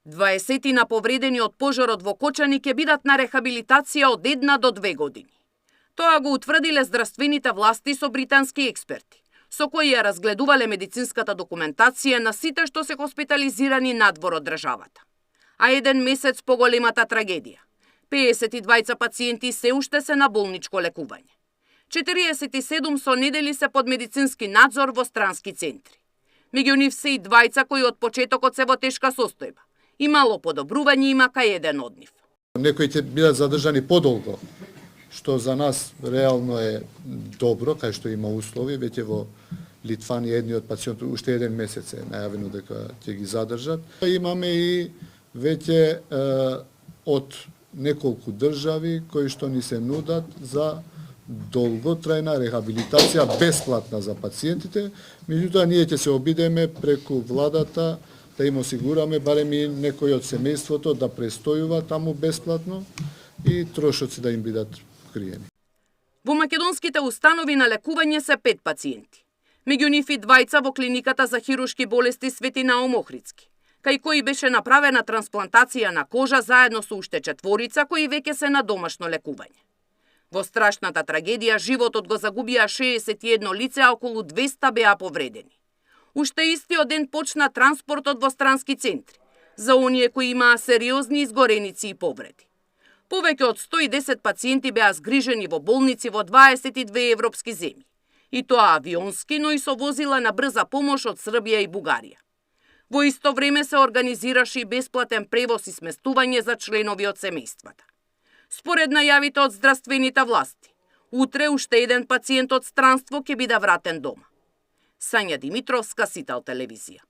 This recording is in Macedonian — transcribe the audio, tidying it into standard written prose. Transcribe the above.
20 повредени од пожарот во Кочани ќе бидат на рехабилитација од 1 до 2 години. Тоа го утврдиле здравствените власти со британски експерти, со кои ја разгледувале медицинската документација на сите што се хоспитализирани надвор од државата. А еден месец по големата трагедија. 52 пациенти се уште се на болничко лекување. 47 со недели се под медицински надзор во странски центри. Меѓу нив се и двајца кои од почетокот се во тешка состојба. И мало подобрување има кај еден од нив. Некои ќе бидат задржани подолго, што за нас реално е добро, кај што има услови. Веќе во Литванија едниот пациент уште еден месец е најавено дека ќе ги задржат. Имаме и веќе од неколку држави кои што ни се нудат за долготрајна рехабилитација бесплатна за пациентите, меѓутоа ние ќе се обидеме преку владата да им осигураме барем и некој од семејството да престојува таму бесплатно и трошоци да им бидат криени. Во македонските установи на лекување се 5 пациенти. Меѓу нив и двајца во клиниката за хируршки болести Свети Наум Охридски, кај кои беше направена трансплантација на кожа заедно со уште 4 кои веќе се на домашно лекување. Во страшната трагедија животот го загубија 61 лице, а околу 200 беа повредени. Уште истиот ден почна транспортот во странски центри за оние кои имаа сериозни изгореници и повреди. Повеќе од 110 пациенти беа згрижени во болници во 22 европски земји, и тоа авионски, но и со возила на брза помош од Србија и Бугарија. Во исто време се организираше и бесплатен превоз и сместување за членови од семејствата. Според најавите од здравствените власти, утре уште еден пациент од странство ќе биде вратен дома. Сања Димитровска, Сител телевизија.